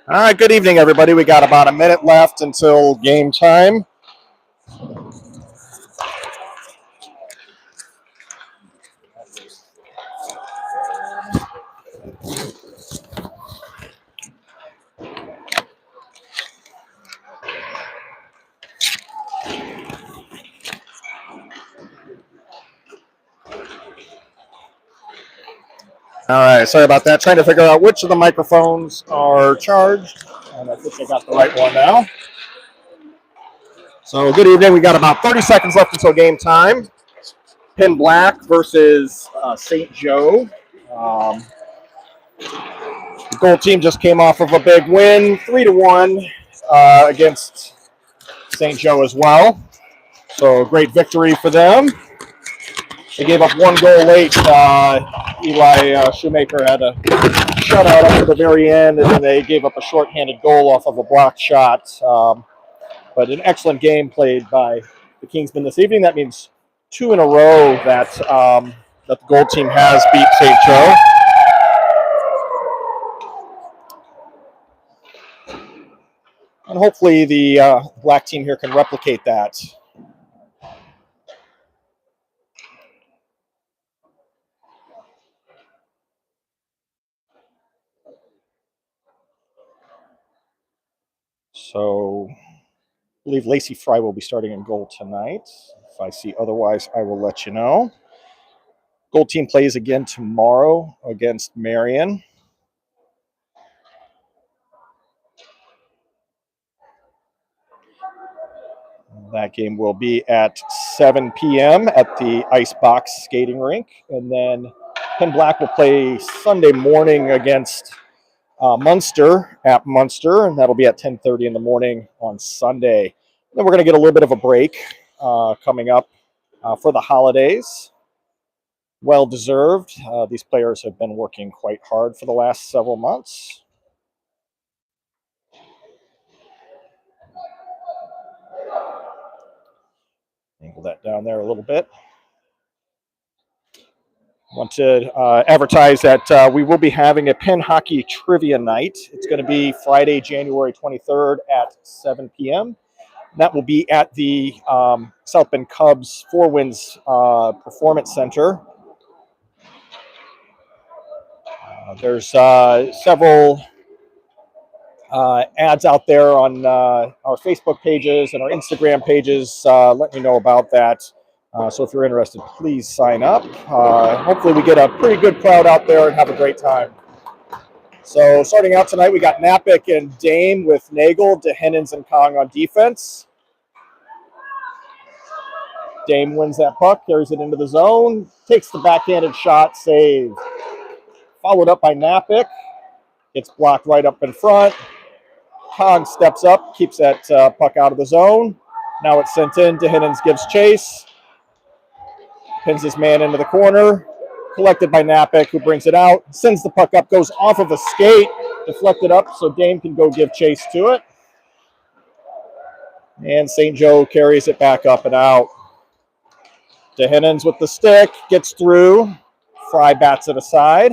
All right, good evening, everybody. We got about a minute left until game time. All right, sorry about that. Trying to figure out which of the microphones are charged. And I think I got the right one now. So, good evening. We got about 30 seconds left until game time. Penn Black versus St. Joe. Um, the gold team just came off of a big win, 3-1 against St. Joe as well. So, great victory for them. They gave up one goal late. Eli Shoemaker had a shutout up to the very end, and then they gave up a shorthanded goal off of a blocked shot. But an excellent game played by the Kingsmen this evening. That means 2 in a row that the gold team has beat St. Joe. And hopefully the black team here can replicate that. So I believe Lacey Fry will be starting in goal tonight. If I see otherwise, I will let you know. Gold team plays again tomorrow against Marion. That game will be at 7 p.m. at the Icebox skating rink. And then Penn Black will play Sunday morning against Munster at Munster, and that'll be at 10:30 in the morning on Sunday. Then we're going to get a little bit of a break coming up for the holidays. Well deserved. These players have been working quite hard for the last several months. Angle that down there a little bit. Want to advertise that we will be having a Penn Hockey Trivia Night. It's going to be Friday, January 23rd at 7 p.m. That will be at the South Bend Cubs Four Winds Performance Center. There's several ads out there on our Facebook pages and our Instagram pages letting you know about that. So if you're interested, please sign up. Hopefully we get a pretty good crowd out there and have a great time. So starting out tonight, we got Napick and Dame with Nagel, DeHennens and Kong on defense. Dame wins that puck, carries it into the zone, takes the backhanded shot, save. Followed up by Napick. It's blocked right up in front. Kong steps up, keeps that puck out of the zone. Now it's sent in. DeHennens gives chase. Pins his man into the corner. Collected by Napick, who brings it out. Sends the puck up, goes off of a skate. Deflected up so Dame can go give chase to it. And St. Joe carries it back up and out. DeHennens with the stick, gets through. Fry bats it aside.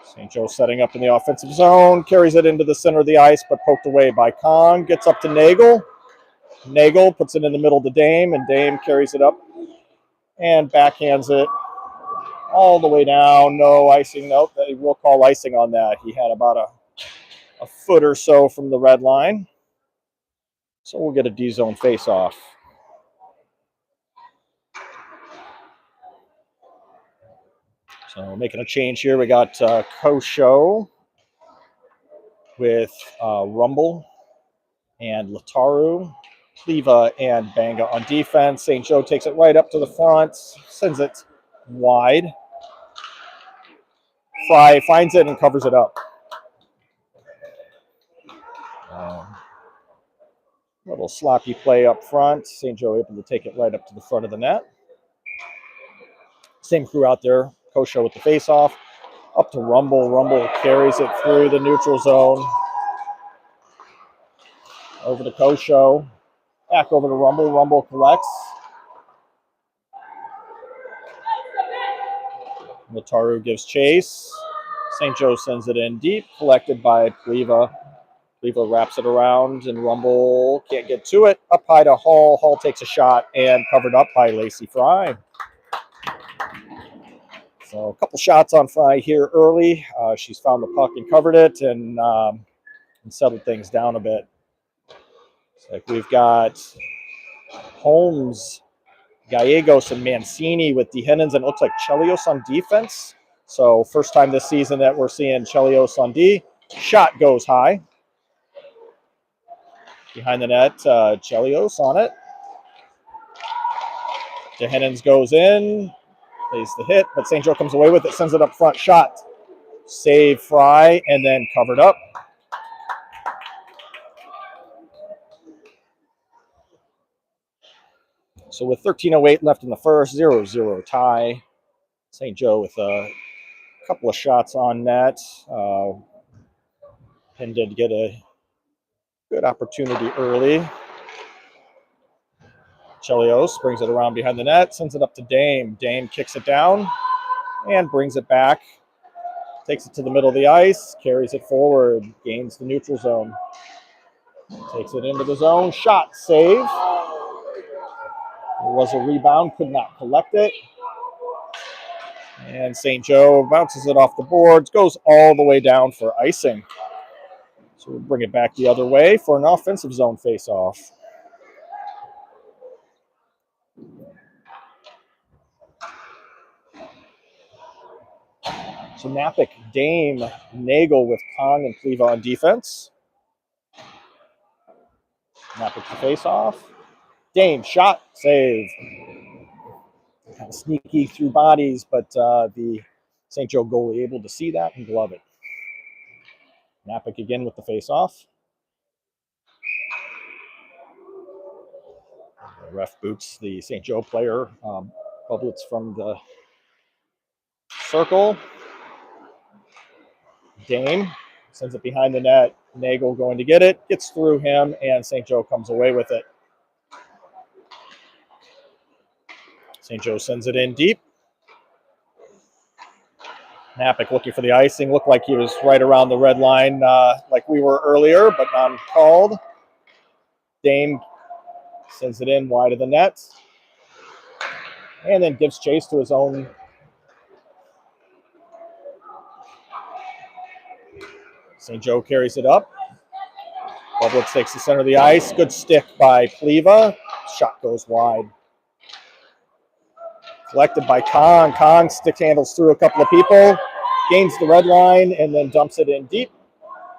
St. Joe setting up in the offensive zone, carries it into the center of the ice, but poked away by Kong. Gets up to Nagel. Nagel puts it in the middle to Dame, and Dame carries it up and backhands it all the way down. No icing. Nope, they will call icing on that. He had about a foot or so from the red line. So we'll get a D-zone face-off. So making a change here, we got Kosho with Rumble and Lataru, Pliva and Banga on defense. St. Joe takes it right up to the front, sends it wide. Fry finds it and covers it up. Little sloppy play up front. St. Joe able to take it right up to the front of the net. Same crew out there. Kosho with the face-off. Up to Rumble. Rumble carries it through the neutral zone. Over to Kosho. Back over to Rumble. Rumble collects. Lataru gives chase. St. Joe sends it in deep, collected by Pleva. Pleva wraps it around, and Rumble can't get to it. Up high to Hall. Hall takes a shot and covered up by Lacey Fry. So a couple shots on Fry here early. She's found the puck and covered it and settled things down a bit. It's like we've got Holmes, Gallegos, and Mancini with Dehenens, and it looks like Chelios on defense. So first time this season that we're seeing Chelios on D. Shot goes high. Behind the net, Chelios on it. Dehenens goes in, plays the hit, but St. Joe comes away with it, sends it up front. Shot. Save Fry, and then covered up. So with 13:08 left in the first, 0-0 tie. St. Joe with a couple of shots on net. Penn did get a good opportunity early. Chelios brings it around behind the net, sends it up to Dame. Dame kicks it down and brings it back. Takes it to the middle of the ice, carries it forward, gains the neutral zone. Takes it into the zone, shot, save. There was a rebound, could not collect it. And St. Joe bounces it off the boards, goes all the way down for icing. So we'll bring it back the other way for an offensive zone face-off. So Napick, Dame, Nagel with Kong and Pleva on defense. Napick the face-off. Dame, shot, save. Kind of sneaky through bodies, but the St. Joe goalie able to see that and glove it. Napick again with the face-off. The ref boots the St. Joe player. Bublets from the circle. Dame sends it behind the net. Nagel going to get it. Gets through him, and St. Joe comes away with it. St. Joe sends it in deep. Napick looking for the icing. Looked like he was right around the red line like we were earlier, but not called. Dame sends it in wide of the net. And then gives chase to his own. St. Joe carries it up. Bublets takes the center of the ice. Good stick by Pleva. Shot goes wide. Collected by Kong. Kong stick handles through a couple of people. Gains the red line and then dumps it in deep.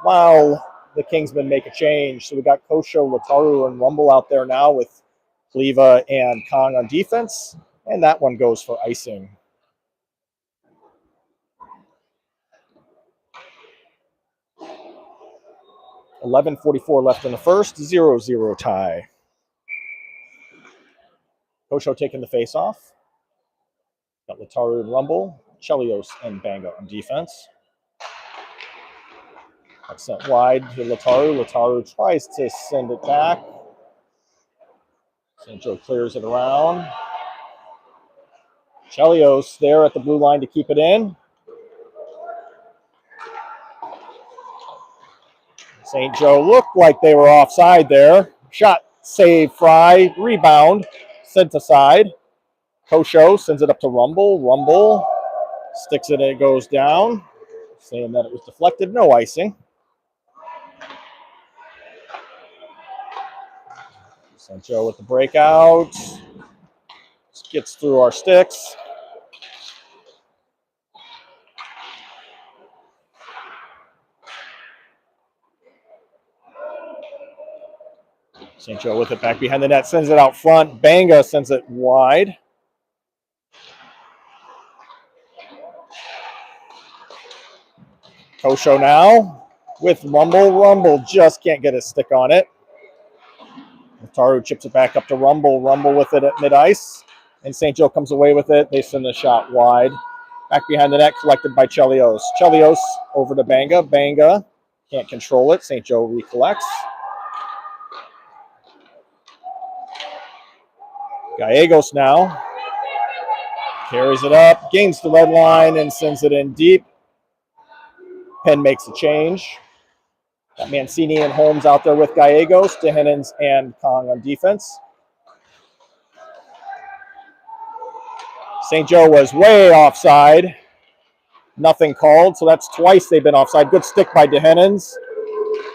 While the Kingsmen make a change. So we got Kosho, Lataru, and Rumble out there now with Pleva and Kong on defense. And that one goes for icing. .11:44 left in the first, 0-0 tie. Kosho taking the face-off. Got Lataru and Rumble, Chelios and Banga on defense. Sent wide to Lataru. Lataru tries to send it back. St. Joe clears it around. Chelios there at the blue line to keep it in. St. Joe looked like they were offside there. Shot, save, Fry, rebound, sent aside. Kosho sends it up to Rumble. Rumble sticks it and it goes down. Saying that it was deflected, no icing. St. Joe with the breakout. Gets through our sticks. St. Joe with it back behind the net, sends it out front. Banga sends it wide. Kosho now with Rumble. Rumble just can't get his stick on it. Taru chips it back up to Rumble. Rumble with it at mid-ice. And St. Joe comes away with it. They send the shot wide. Back behind the net, collected by Chelios. Chelios over to Banga. Banga can't control it. St. Joe recollects. Gallegos now carries it up, gains the red line, and sends it in deep. Penn makes a change. Got Mancini and Holmes out there with Gallegos, DeHennens and Kong on defense. St. Joe was way offside. Nothing called, so that's twice they've been offside. Good stick by DeHennens.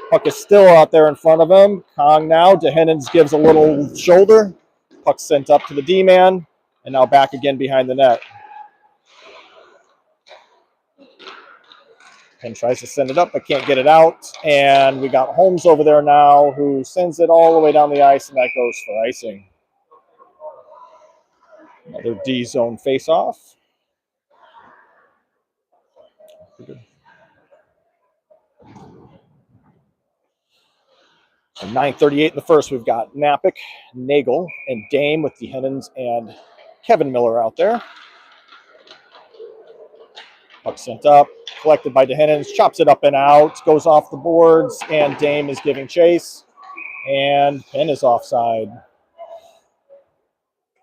Puck is still out there in front of him. Kong now. DeHennens gives a little shoulder. Puck sent up to the D-man, and now back again behind the net. Penn tries to send it up, but can't get it out. And we got Holmes over there now, who sends it all the way down the ice, and that goes for icing. Another D-zone face-off. 9:38 in the first. We've got Napick, Nagel, and Dame with DeHennens and Kevin Miller out there. Puck sent up, collected by DeHennens, chops it up and out, goes off the boards, and Dame is giving chase. And Penn is offside.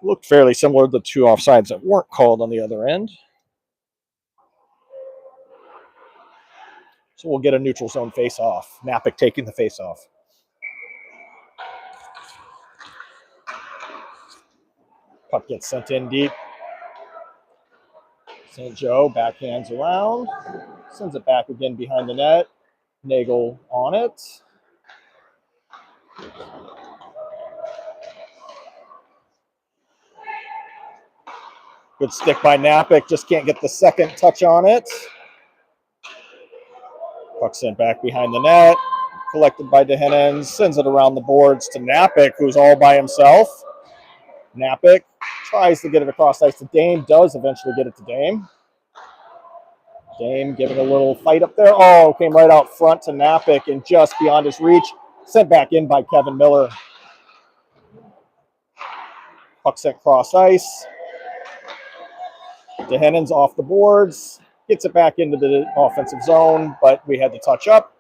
Looked fairly similar to the two offsides that weren't called on the other end. So we'll get a neutral zone face-off. Napick taking the face-off. Puck gets sent in deep. St. Joe backhands around. Sends it back again behind the net. Nagel on it. Good stick by Napick. Just can't get the second touch on it. Puck sent back behind the net. Collected by DeHennens. Sends it around the boards to Napick, who's all by himself. Napick tries to get it across ice to Dame. Does eventually get it to Dame. Dame giving a little fight up there. Oh, came right out front to Napick and just beyond his reach. Sent back in by Kevin Miller. Puck sent cross ice. DeHennens off the boards. Gets it back into the offensive zone, but we had to touch up.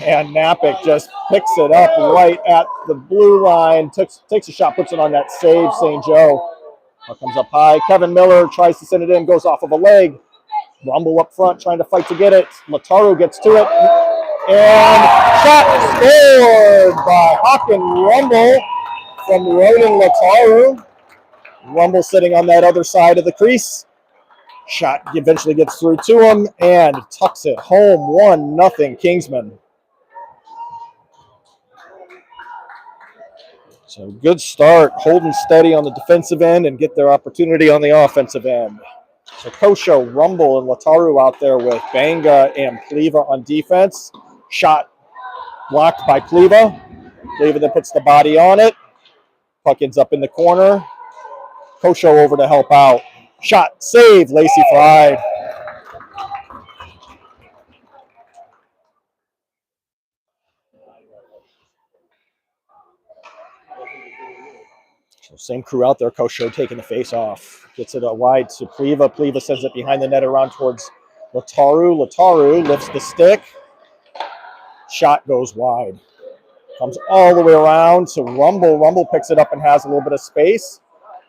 And Napick just picks it up right at the blue line. Takes a shot, puts it on that save, St. Joe. Puck comes up high. Kevin Miller tries to send it in, goes off of a leg. Rumble up front, trying to fight to get it. Lataru gets to it. And shot scored by Hawken Rumble from Ronan Lataru. Rumble sitting on that other side of the crease. Shot eventually gets through to him and tucks it home. 1-0 Kingsmen. So good start, holding steady on the defensive end and get their opportunity on the offensive end. So Kosho, Rumble, and Lataru out there with Banga and Pliva on defense. Shot blocked by Pliva. Pliva then puts the body on it. Puck ends up in the corner. Kosho over to help out. Shot, save, Lacey Fried. So same crew out there. Kosho taking the face off. Gets it wide to Pliva. Pliva sends it behind the net around towards Lataru. Lataru lifts the stick. Shot goes wide. Comes all the way around to Rumble. Rumble picks it up and has a little bit of space.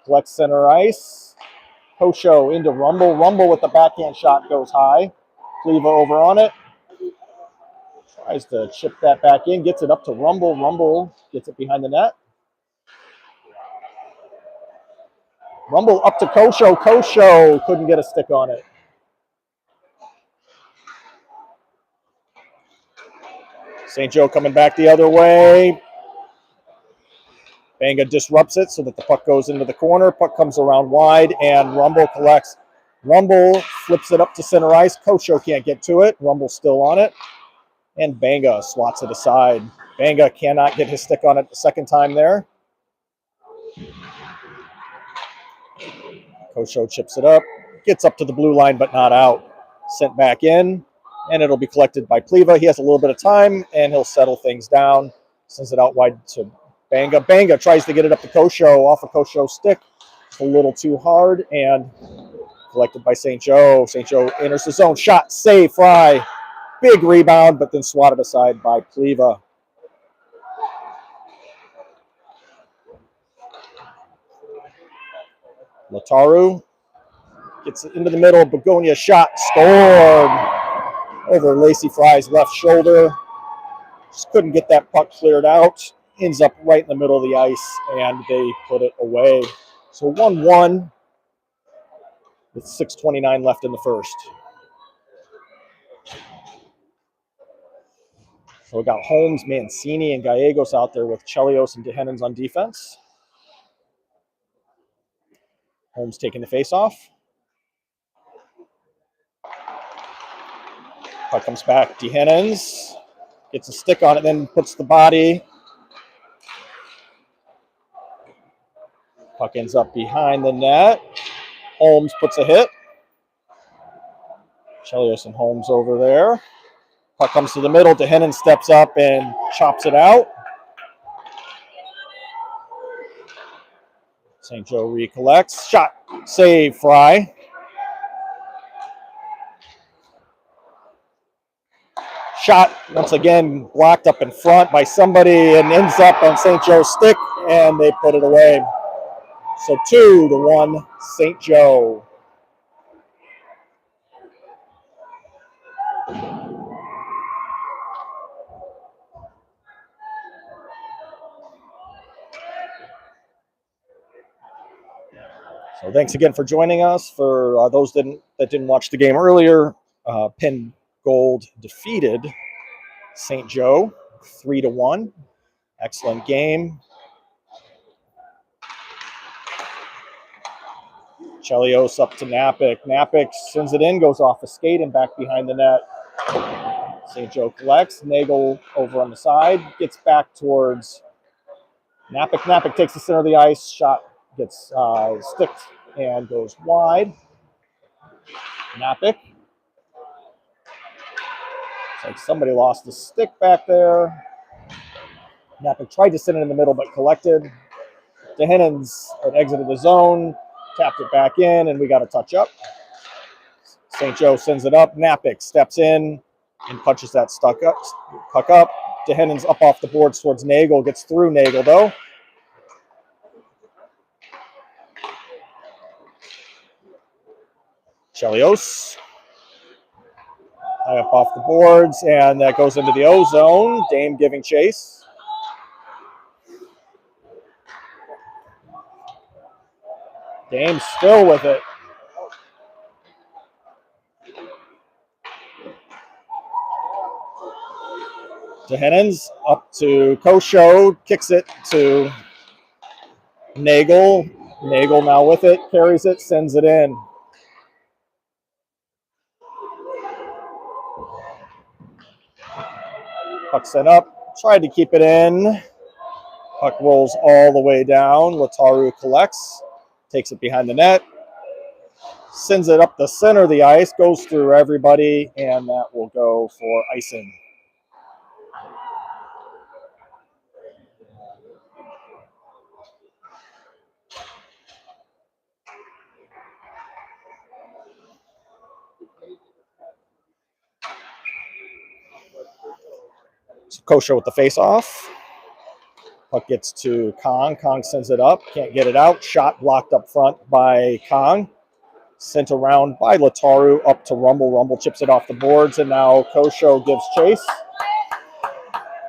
Collects center ice. Kosho into Rumble. Rumble with the backhand shot goes high. Pliva over on it. Tries to chip that back in. Gets it up to Rumble. Rumble gets it behind the net. Rumble up to Kosho. Kosho couldn't get a stick on it. St. Joe coming back the other way. Banga disrupts it so that the puck goes into the corner. Puck comes around wide, and Rumble collects. Rumble flips it up to center ice. Kosho can't get to it. Rumble's still on it. And Banga swats it aside. Banga cannot get his stick on it the second time there. Kosho chips it up. Gets up to the blue line, but not out. Sent back in, and it'll be collected by Pliva. He has a little bit of time, and he'll settle things down. Sends it out wide to Banga. Banga tries to get it up to Kosho off of Kosho's stick. It's a little too hard, and collected by St. Joe. St. Joe enters the zone. Shot, save, Fry. Big rebound, but then swatted aside by Pliva. Lataru gets it into the middle. Begonia shot, scored. over Lacey Fry's left shoulder. Just couldn't get that puck cleared out. Ends up right in the middle of the ice, and they put it away. So 1-1 with 6:29 left in the first. So we got Holmes, Mancini, and Gallegos out there with Chelios and DeHennens on defense. Holmes taking the face-off. Puck comes back. DeHennens gets a stick on it, then puts the body. Puck ends up behind the net. Holmes puts a hit. Chelios and Holmes over there. Puck comes to the middle. DeHennens steps up and chops it out. St. Joe recollects. Shot, save, Fry. Shot, once again, blocked up in front by somebody and ends up on St. Joe's stick, and they put it away. So 2-1, St. Joe. So thanks again for joining us. For those that didn't watch the game earlier, Penn Gold defeated St. Joe 3-1. Excellent game. Chelios up to Napick. Napick sends it in, goes off a skate and back behind the net. St. Joe collects. Nagel over on the side. Gets back towards Napick. Napick takes the center of the ice. Shot gets sticked and goes wide. Napick. It's like somebody lost the stick back there. Napick tried to send it in the middle but collected. DeHennens had exited the zone, tapped it back in, and we got a touch up. St. Joe sends it up. Napick steps in and punches that puck up. DeHennens up off the boards towards Nagel. Gets through Nagel, though. Chelios. High up off the boards, and that goes into the O zone. Dame giving chase. Dame still with it. DeHennens up to Kosho, kicks it to Nagel. Nagel now with it, carries it, sends it in. Puck sent up, tried to keep it in. Puck rolls all the way down. Lataru collects, takes it behind the net, sends it up the center of the ice, goes through everybody, and that will go for icing. So Kosho with the face-off. Puck gets to Kong. Kong sends it up. Can't get it out. Shot blocked up front by Kong. Sent around by Lataru up to Rumble. Rumble chips it off the boards, and now Kosho gives chase.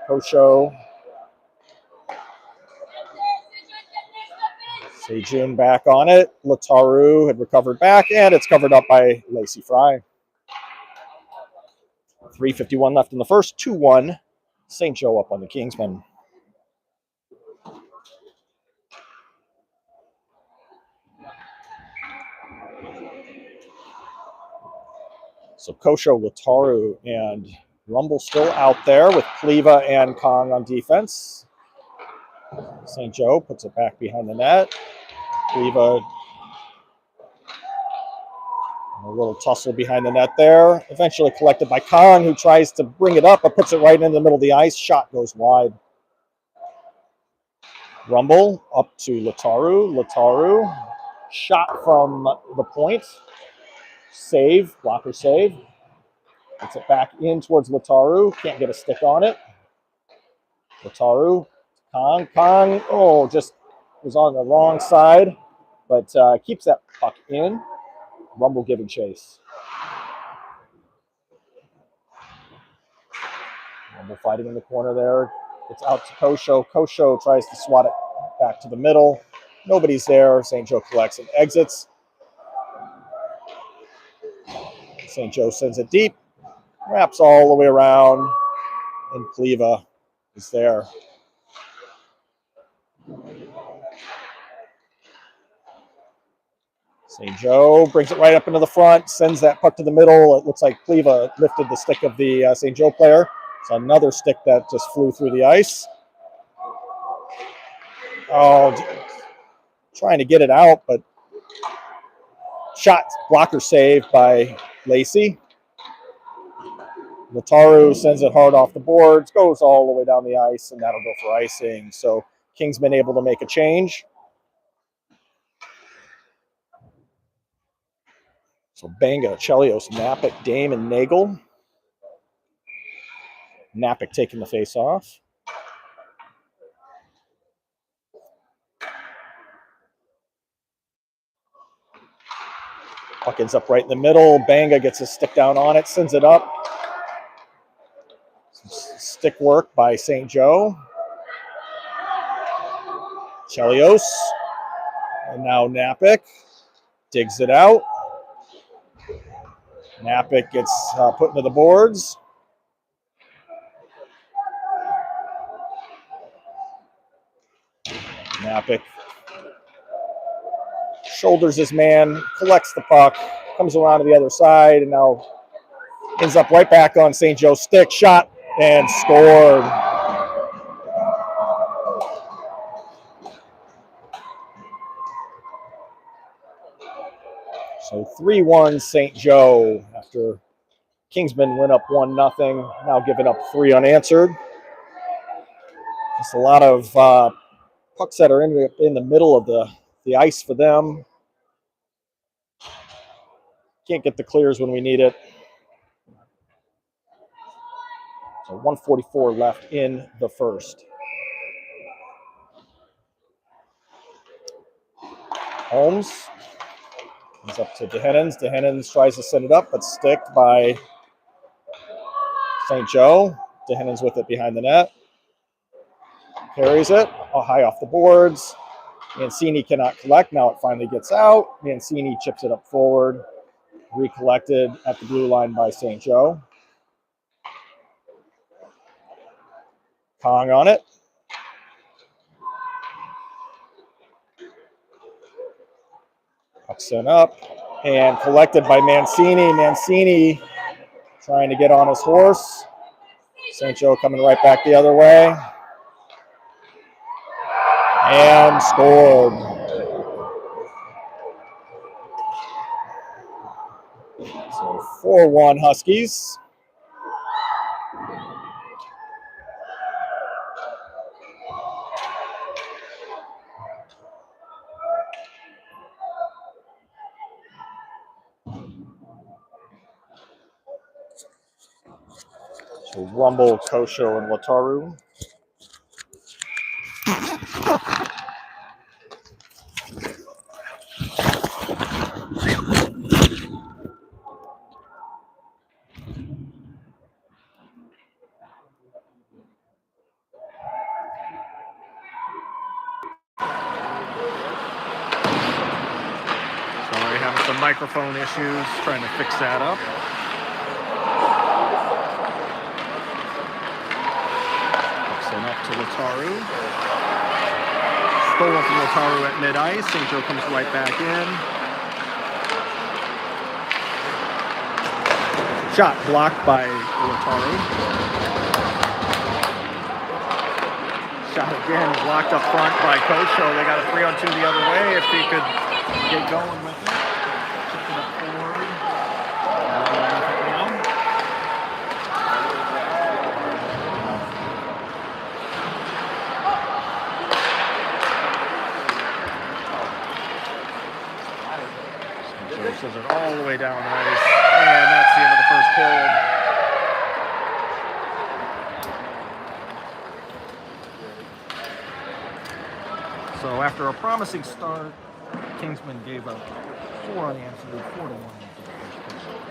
Kosho. Sejun back on it. Lataru had recovered back, and it's covered up by Lacey Fry. 3:51 left in the first. 2-1. St. Joe up on the Kingsmen. So Kosho, Lataru, and Rumble still out there with Pleva and Kong on defense. St. Joe puts it back behind the net. Pleva, a little tussle behind the net there. Eventually collected by Kong, who tries to bring it up, but puts it right in the middle of the ice. Shot goes wide. Rumble up to Lataru. Lataru, shot from the point. Save, blocker save. Gets it back in towards Lataru. Can't get a stick on it. Lataru, Kong, just was on the wrong side, but keeps that puck in. Rumble giving chase. Rumble fighting in the corner there. It's out to Kosho. Kosho tries to swat it back to the middle. Nobody's there. St. Joe collects and exits. St. Joe sends it deep, wraps all the way around, and Cleva is there. St. Joe brings it right up into the front, sends that puck to the middle. It looks like Cleva lifted the stick of the St. Joe player. It's another stick that just flew through the ice. Oh, trying to get it out, but shot blocker saved by Lacey. Wataru sends it hard off the boards, goes all the way down the ice, and that'll go for icing. So Kingsman able to make a change. So Banga, Chelios, Napick, Dame, and Nagel. Napick taking the face off. Puck ends up right in the middle. Banga gets a stick down on it, sends it up. Some stick work by St. Joe. Chelios. And now Napick digs it out. Napick gets put into the boards. Napick shoulders his man, collects the puck, comes around to the other side, and now ends up right back on St. Joe's stick. Shot and scored. So 3-1 St. Joe after Kingsmen went up 1-0, now giving up 3 unanswered. Just a lot of pucks that are in the middle of the ice for them. Can't get the clears when we need it. So 1:44 left in the first. Holmes comes up to DeHennens. DeHennens tries to send it up, but sticked by St. Joe. DeHennens with it behind the net. Carries it high off the boards. Mancini cannot collect. Now it finally gets out. Mancini chips it up forward. Recollected at the blue line by St. Joe. Kong on it. Puck sent up and collected by Mancini. Mancini trying to get on his horse. St. Joe coming right back the other way. And scored. So 4-1 Huskies. So Rumble, Kosho, and Wataru. Sorry, having some microphone issues, trying to fix that up. Sent up to Wataru. Stolen from Wataru at mid-ice. St. Joe comes right back in. Shot blocked by Wataru. Shot again, blocked up front by Kosho. They got a 3-on-2 the other way if he could get going with it. Chipped it up forward. Joe sends it all the way down the ice. And that's the end of the first period. So after a promising start, Kingsmen gave up 4 unanswered, 4-1 after the first period.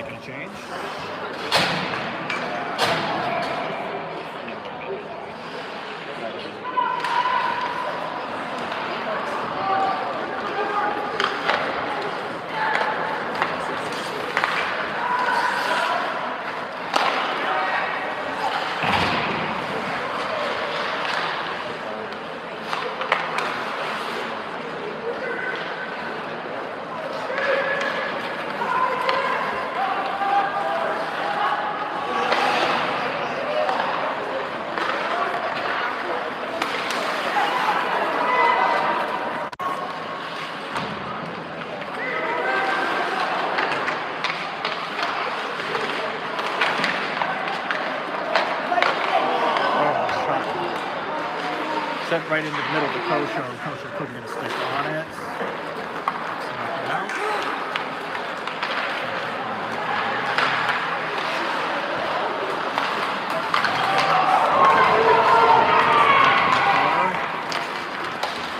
making a change. Sent right into the middle of the Kosho. Kosho couldn't get a stick on it. Knocked it out.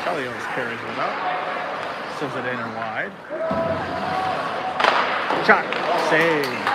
Chelios carries it up. Sends it in and wide. Shot. Save.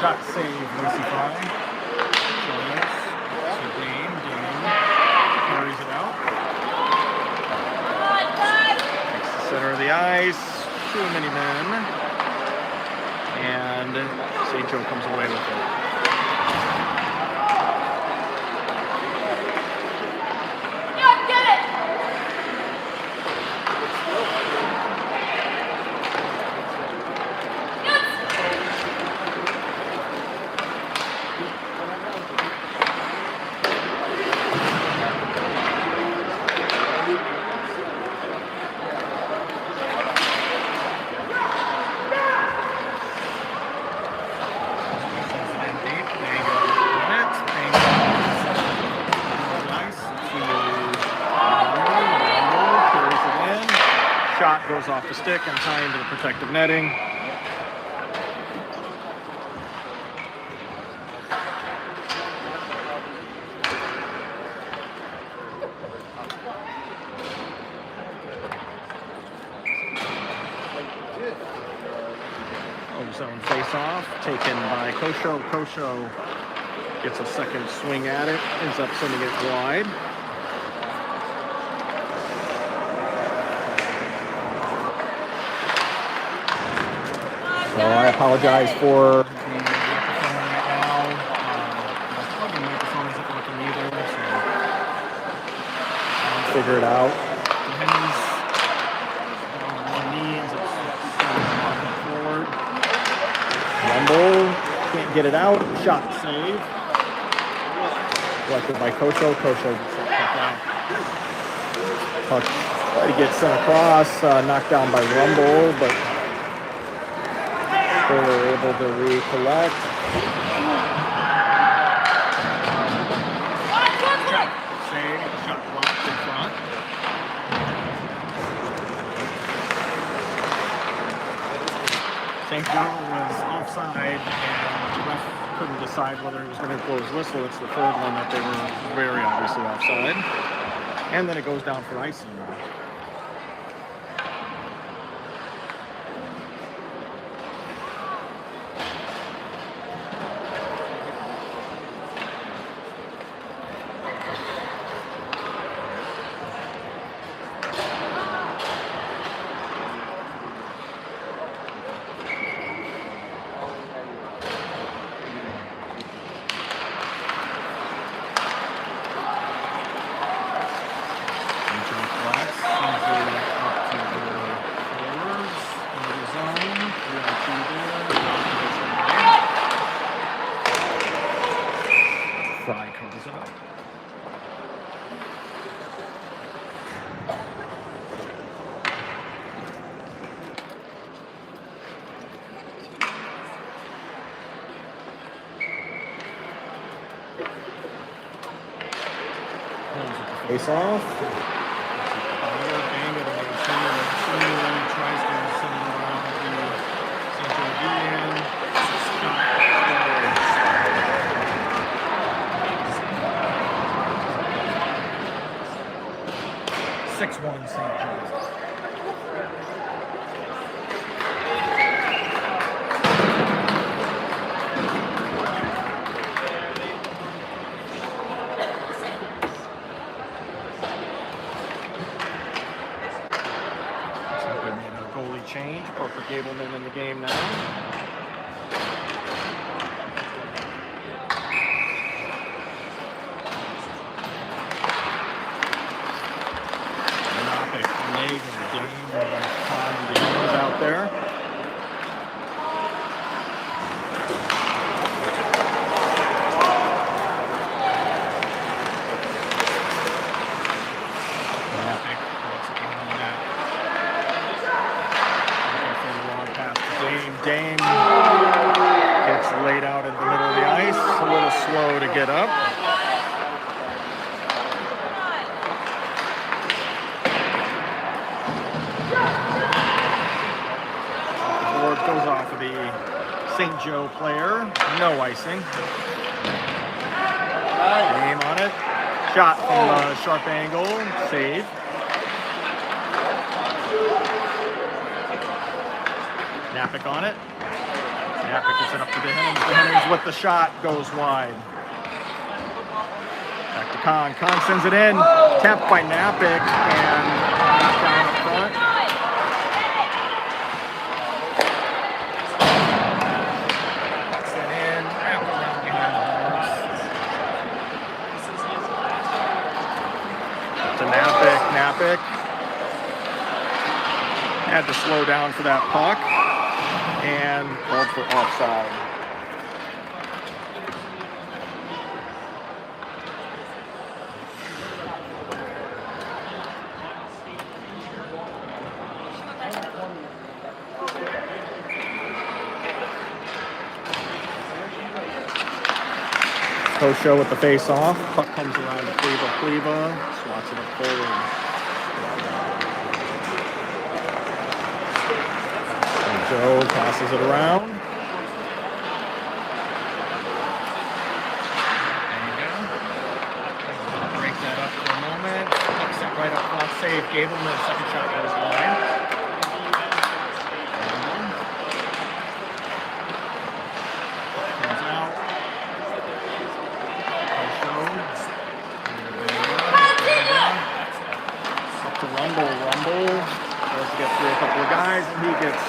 Shot save, Lucy Fry. Chelios to Dane. Dane carries it out. Takes the center of the ice. Too many men. And St. Joe comes away with it. Shot goes off the stick and high into the protective netting. Zone face-off taken by Kosho. Kosho gets a second swing at it, ends up sending it wide. So I apologize for the microphone right now. The microphone isn't working either, so figure it out. Henry's get it out. Shot save. Collected by Kosho. Kosho gets that puck out. Puck tried to get sent across, knocked down by Rumble, but they were able to recollect. Save. Shot blocked in front. St. Joe was offside, and the ref couldn't decide whether he was going to blow his whistle. It's the third one that they were very obviously offside. And then it goes down for icing. Face off. Bang it away. Tries to send it around to Central Indian. 6-1 St. John's. Change. Parker Gableman in the game now. Napick leg in the game. Time the games out there. Dame gets laid out in the middle of the ice, a little slow to get up. The board goes off of the St. Joe player, no icing. Dame on it, shot from a sharp angle, save. Napick on it. Napick gets it up to the Hennings. The Hennings with the shot goes wide. Back to Kahn. Kahn sends it in. Tapped by Napick and down up front. Pucks it in. Wrapped around behind the horse. To Napick. Had to slow down for that puck. And called for offside. Kosho with the face-off. Puck comes around to Cleva. Swats it up forward. Joe passes it around. There you go. Break that up for a moment. Puck set right up front. Save. Gableman. Second shot goes wide. Comes out. Up to Rumble. Tries to get through a couple of guys, and he gets.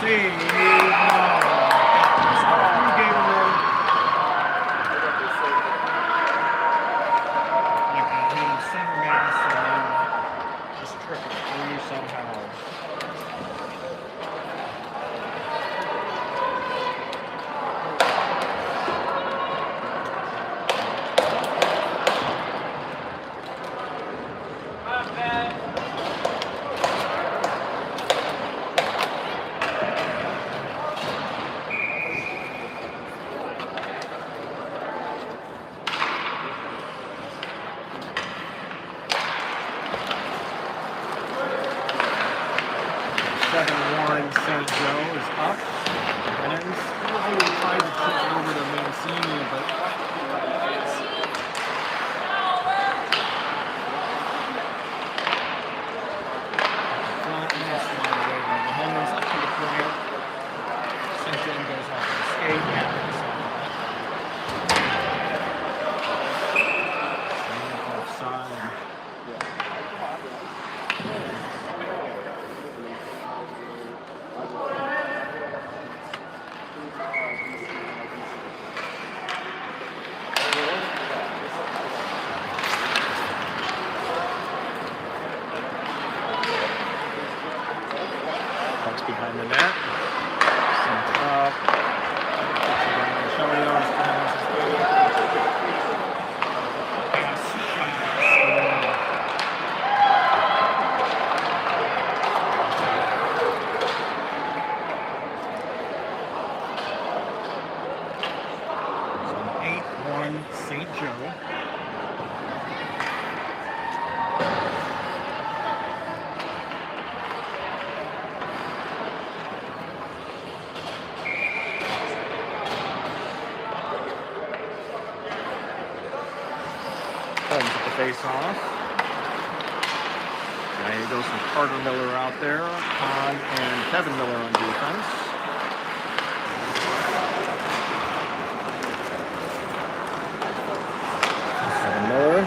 Save. No. Center mass and then just tripping through somehow. St. Joe is up. And it was really tried to chip over to Mancini, but front and slide away by the Homers up to the point. St. John goes off the skate. Offside. Puck's behind the net. Sent up. Shoulders behind his pass. So 8-1 St. Joe. Holmes at the face-off. There goes some Carter Miller out there. Kahn and Kevin Miller on defense. Kevin Miller.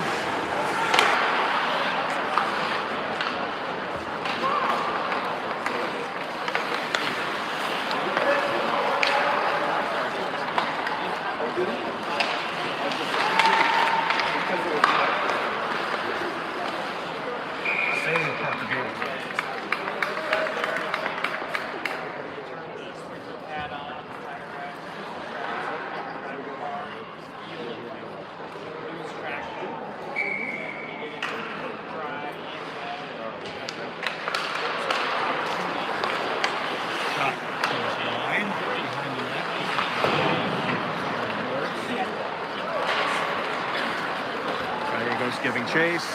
Giving chase.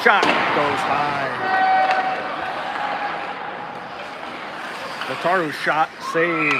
Shot goes high. Lataru shot saved.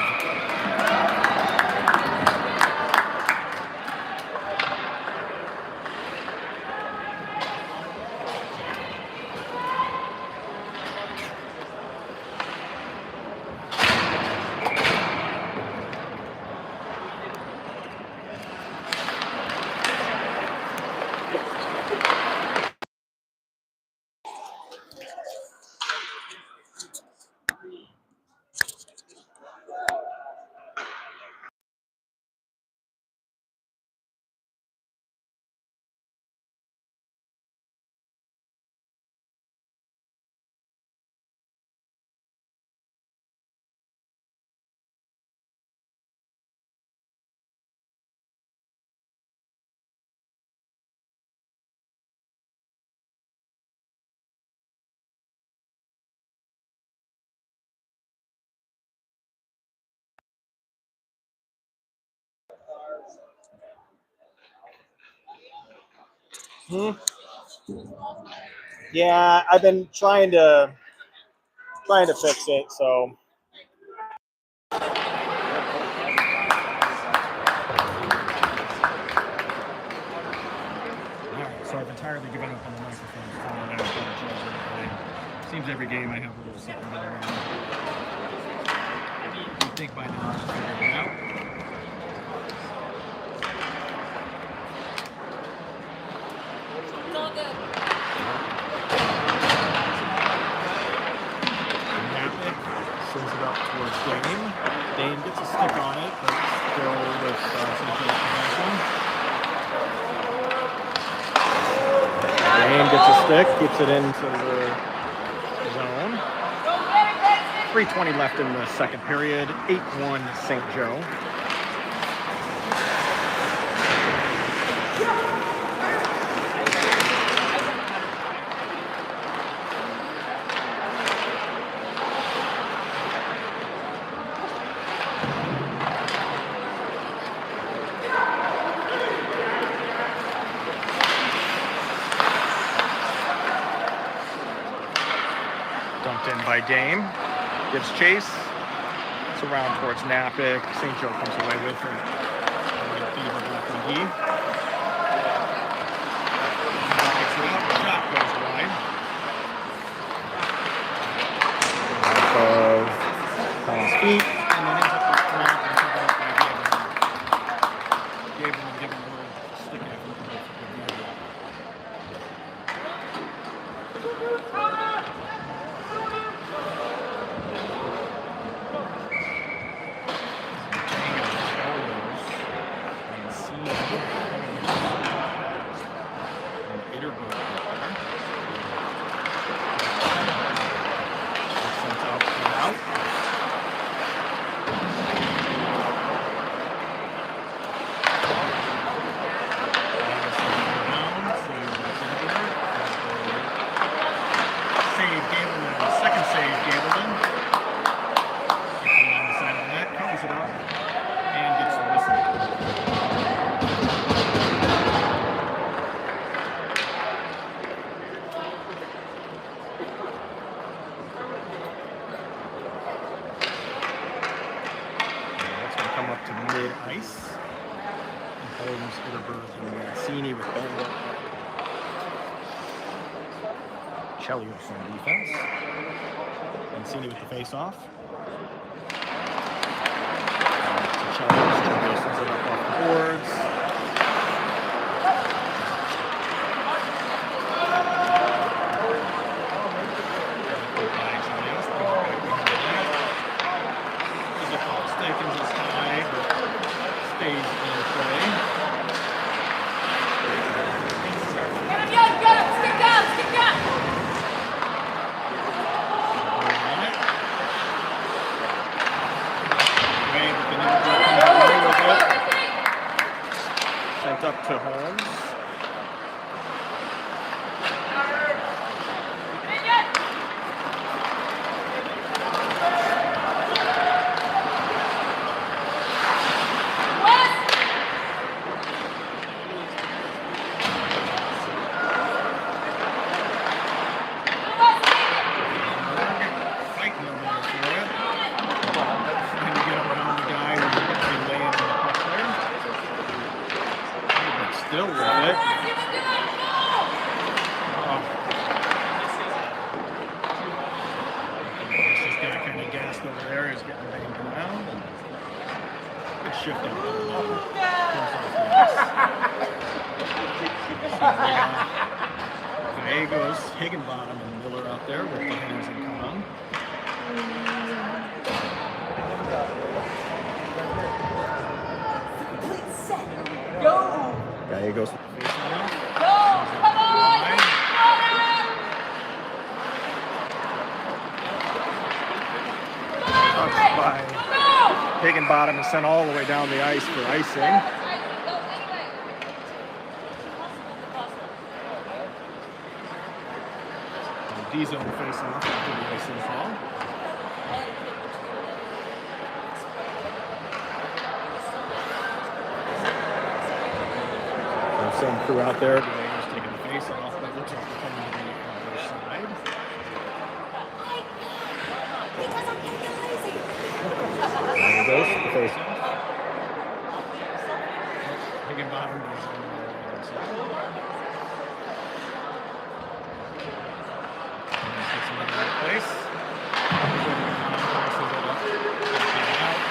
Yeah, I've been trying to fix it, so. So I've entirely given up on the microphone. Seems every game I have a little something going on. I think by now I'll figure it out. Dame. Dame gets a stick on it, but still with some possession. Dame gets a stick, keeps it into the zone. 3:20 left in the second period. 8-1 St. Joe. Dumped in by Dame. Gives chase. It's around towards Napick. St. Joe comes away with it. Shot goes wide. Off of Collins' feet. And then ends up with grab and covered up by Gable. Gable giving a little stick after the goal for good measure. Chelios on defense. Mancini with the face-off. Chelios sends it up off the boards. Stakens is high, but stays in play. Up to Holmes. Still with it. This guy kind of gassed over there. He's getting banged around. Good shift out there. Gallegos, Higginbottom, and Miller out there with the hands in common. Go! Gallegos with the face on. Go! Come on! By Higginbottom is sent all the way down the ice for icing. D-zone face off after the icing fall. Same crew out there. Gallegos taking the face off, but looks like they're coming to the other side. Gallegos, the face off. Higginbottom goes on the other side. And then puts him in the right place. Passes it up. Out.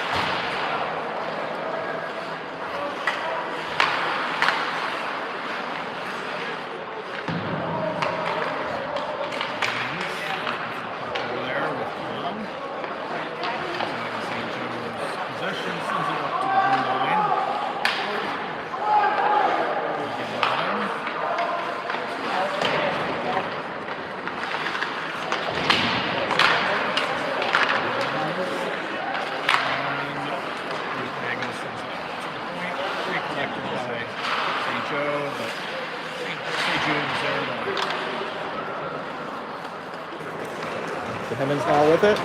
Hemmings now with it.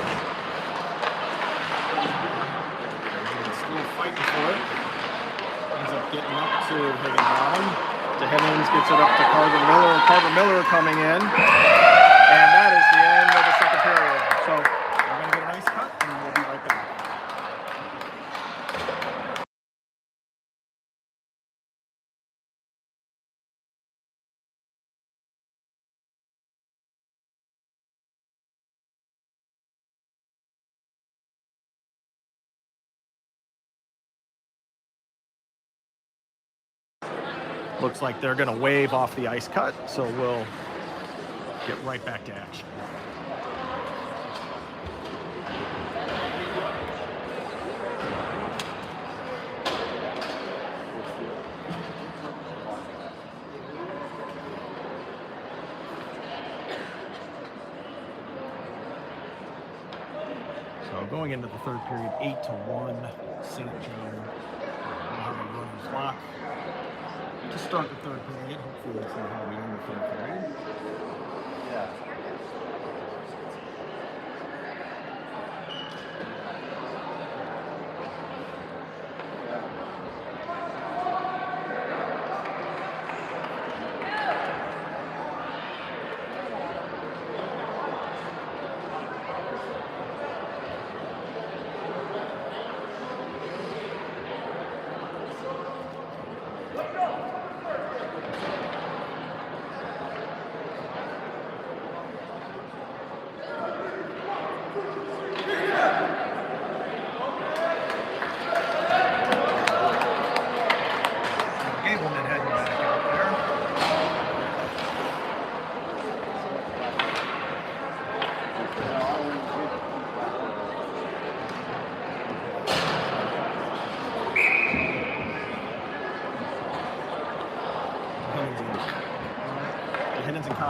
Still fighting for it. Ends up getting up to Higginbotham. Hemmings gets it up to Carver Miller. Carver Miller coming in. And that is the end of the second period. So we're going to get a nice cut, and we'll be right back. Looks like they're going to wave off the ice cut, so we'll get right back to action. So going into the third period, 8-1, St. Joe will have a running clock to start the third period. Hopefully that's not how we end the third period.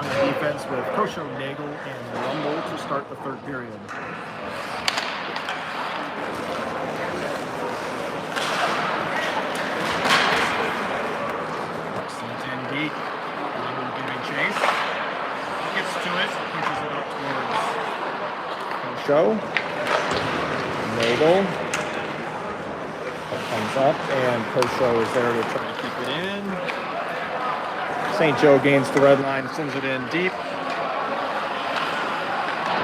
Defense with Kosho, Nagel, and Rumble to start the third period. Sent in deep. Rumble giving chase. Gets to it, pushes it up towards Kosho. Nagel. Comes up, and Kosho is there to try to keep it in. St. Joe gains the red line, sends it in deep.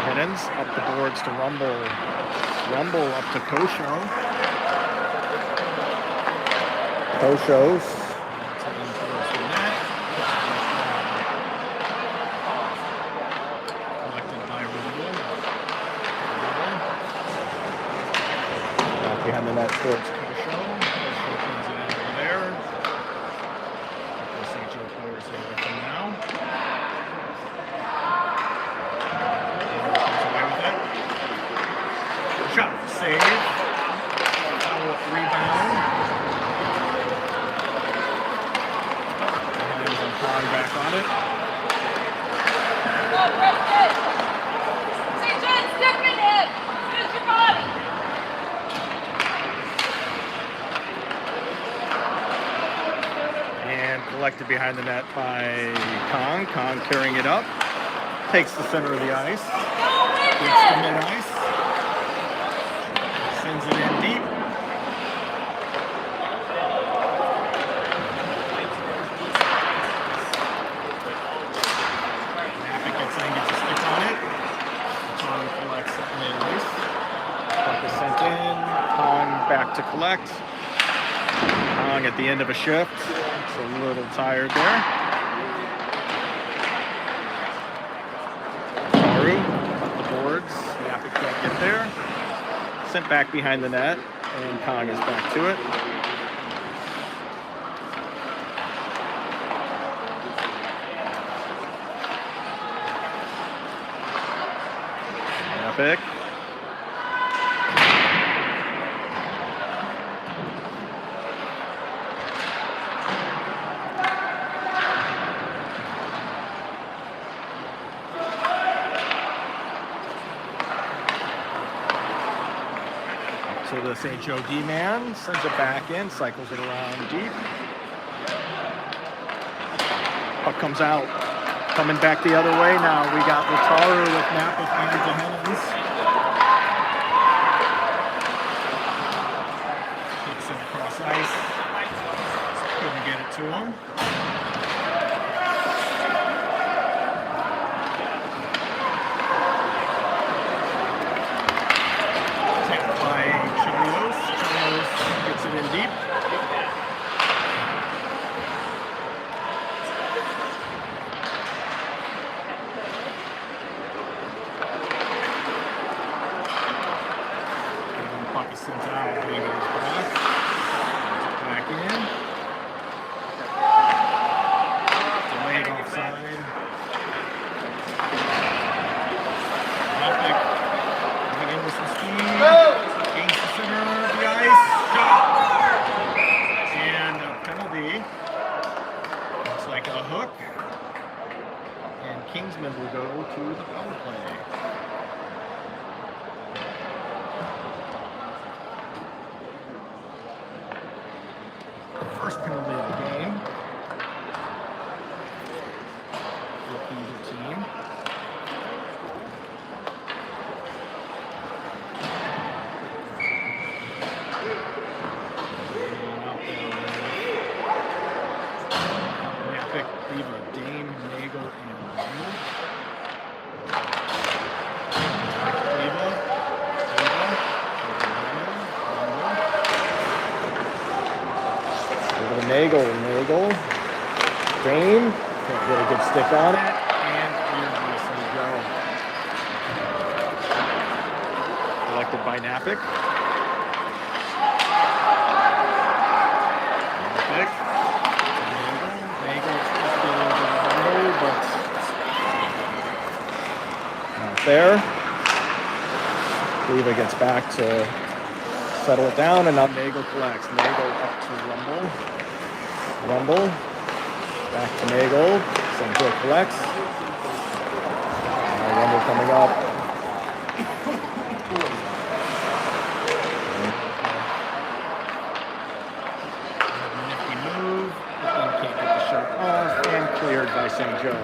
Hiddens up the boards to Rumble. Rumble up to Kosho. Kosho's towards the net. Collected by Rumble. Back behind the net towards Kosho. Kosho comes it in over there. St. Joe players here with him now. Comes away with it. Shot, save. Rebound. And there's Pond back on it. St. John, step in it. Use your body. And collected behind the net by Kong. Kong carrying it up. Takes the center of the ice. Gets to mid-ice. Sends it in deep. Napick gets a stick on it. Kong collects at mid-ice. Puck is sent in. Kong back to collect. Kong at the end of a shift. It's a little tired there. Karu up the boards. Napick can't get there. Sent back behind the net, and Kong is back to it. Napick. So the St. Joe D-man sends it back in, cycles it around deep. Puck comes out. Coming back the other way now. We got Latar with Napa and DeHennens. Kicks it across ice. Couldn't get it to him. Tapped by Chelios. Chelios gets it in deep. Sent out, he goes back in. Delayed offside. Epic. Coming in with some speed. Gains the center of the ice. Shot. And a penalty. Looks like a hook. And Kingsmen will go to the power play. First penalty of the game for either team. And out there with Epic, Riva, Dame, Nagel, and Rumble. Nagel, Dame, can't get a good stick on it, and here's Mason Joe. Collected by Napic. Nagel tries to get a little bit of a roll, but not there. Leva gets back to settle it down, and now Nagel collects. Nagel up to Rumble, back to Nagel, St. Joe collects. Now Rumble coming up. Nifty move, but then can't get the shot off, and cleared by St. Joe.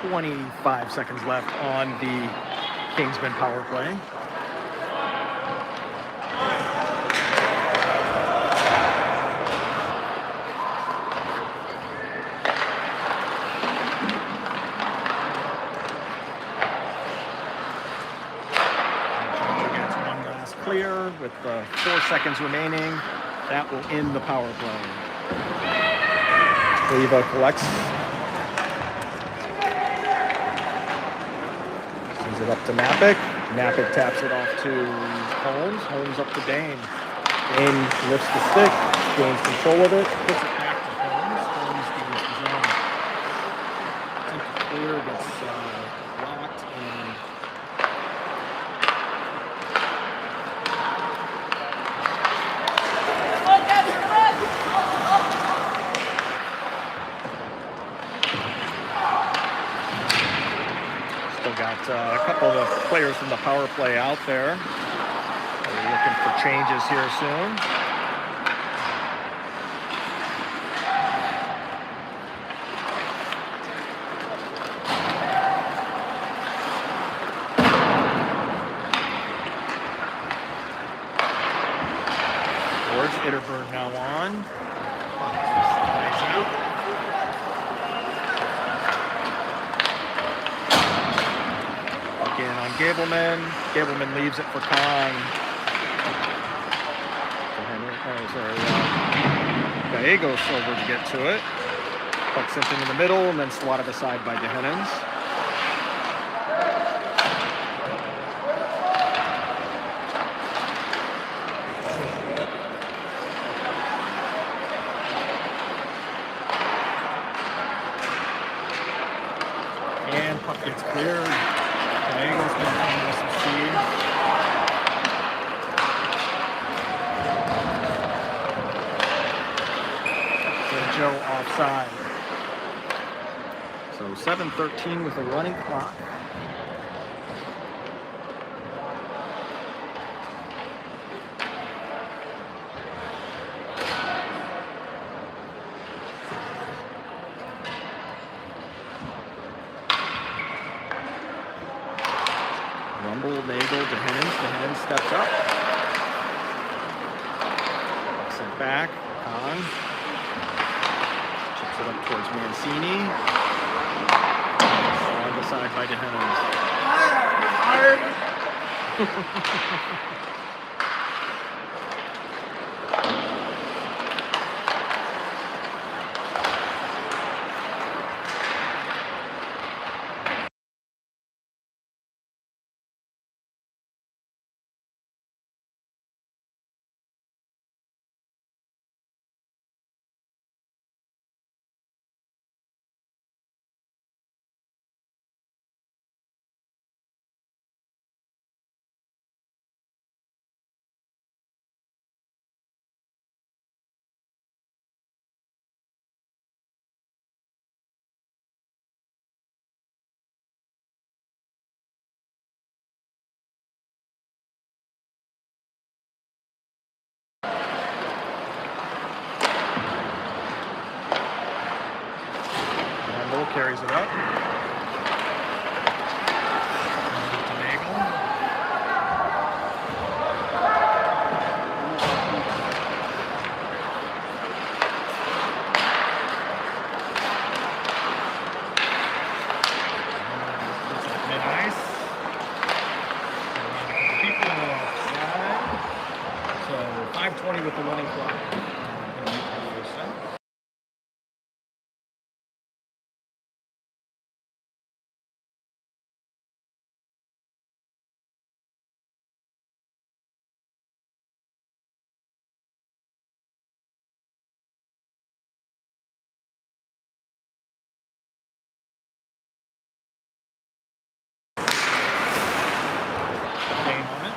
.25 seconds left on the Kingsmen power play. Gets one last clear with 4 seconds remaining. That will end the power play. Leva collects. It up to Napic. Napic taps it off to Holmes. Holmes up to Dane. Dane lifts the stick, gains control of it, puts it back to Holmes. Holmes gains the zone. Attempt to clear gets blocked and got a couple of players from the power play out there. We're looking for changes here soon. George Itterberg now on. Slides out. Again on Gableman. Gableman leaves it for Khan. Gallegos over to get to it. Puck sent into the middle and then swatted aside by DeHennens. And puck gets cleared. Gallegos going to come with some speed. no offside. So 7:13 with a running clock. Rumble, Nagel, DeHennens steps up. Sent back, Kahn. Chips it up towards Mancini. On the side by DeHennens. Rumble carries it up. To Nagel. Mid-ice. People offside. So 5:20 with the running clock. Game on it.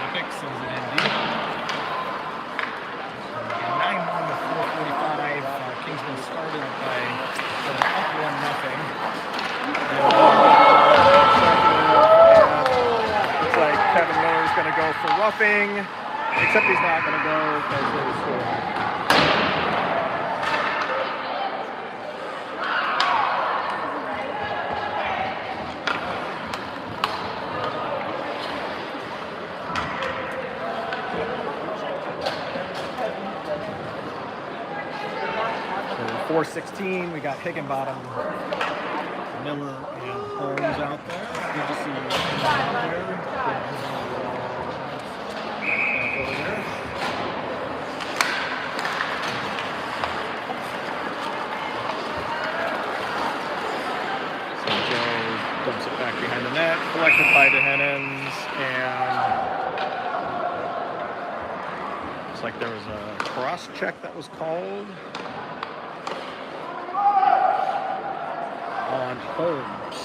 Epic sends it in deep. 9-1 with 4:45. Kingsman started by up 1-0. Looks like Kevin Miller's going to go for roughing, except he's not going to go because they scored. So 4:16, we got Higginbottom, Miller, and Holmes out there. Good to see them out there. Back over there. So Joe dumps it back behind the net, collected by DeHennens, and looks like there was a cross check that was called on Holmes.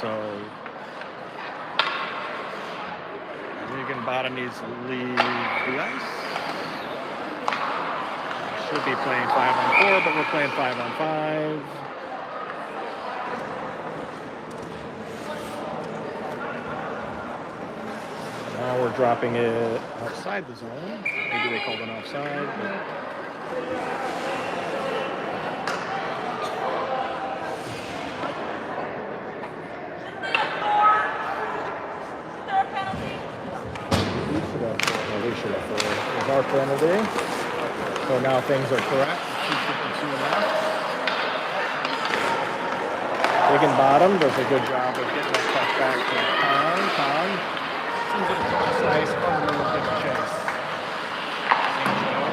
So Higginbottom needs to leave the ice. Should be playing 5-on-4, but we're playing 5-on-5. Now we're dropping it outside the zone. Maybe they called an offside. But... we should have four. It was our penalty. So now things are correct. 2:52 left. Higginbottom does a good job of getting that puck back to Kahn. Sends it across ice, under a big chase. St. Joe.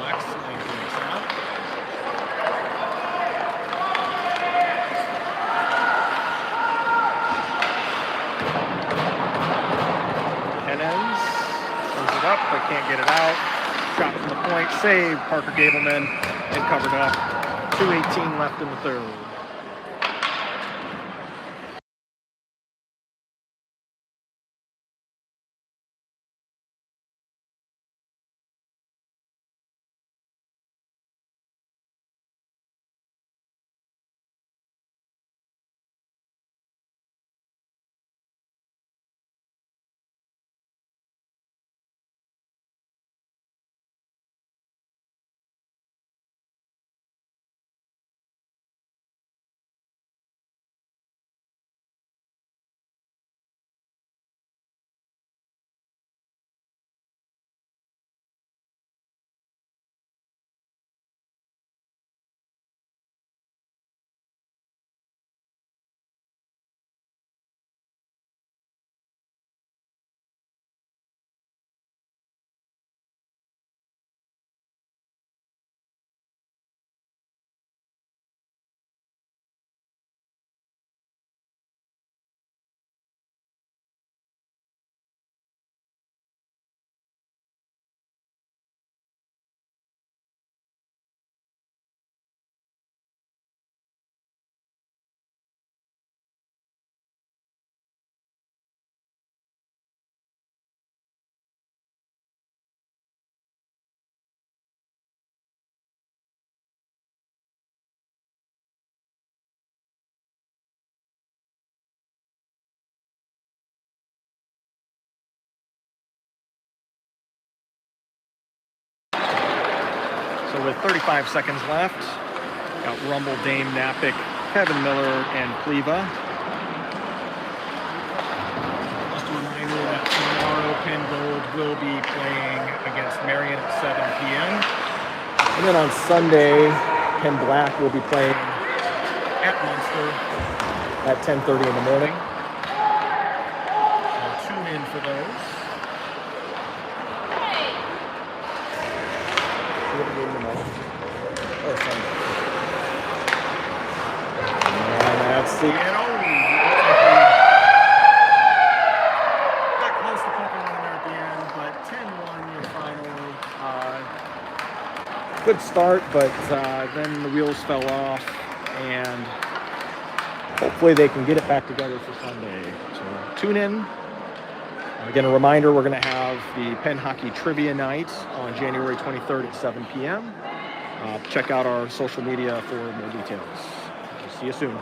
Lex and kicks out. Hennens throws it up, but can't get it out. Shot from the point, save Parker Gableman, and covered up. 2:18 left in the third. with 35 seconds left. Got Rumble, Dame, Napick, Kevin Miller, and Cleva. Just a reminder that tomorrow Penn Gold will be playing against Marion at 7 p.m. And then on Sunday, Penn Black will be playing at Munster at 10:30 in the morning. So tune in for those. Oh, Sunday. And that's the end. Got close to poking one there at the end, but 10-1 your final. Good start, but then the wheels fell off, and hopefully they can get it back together for Sunday. So tune in. Again, a reminder, we're going to have the Penn Hockey Trivia Night on January 23rd at 7 p.m. Check out our social media for more details. See you soon.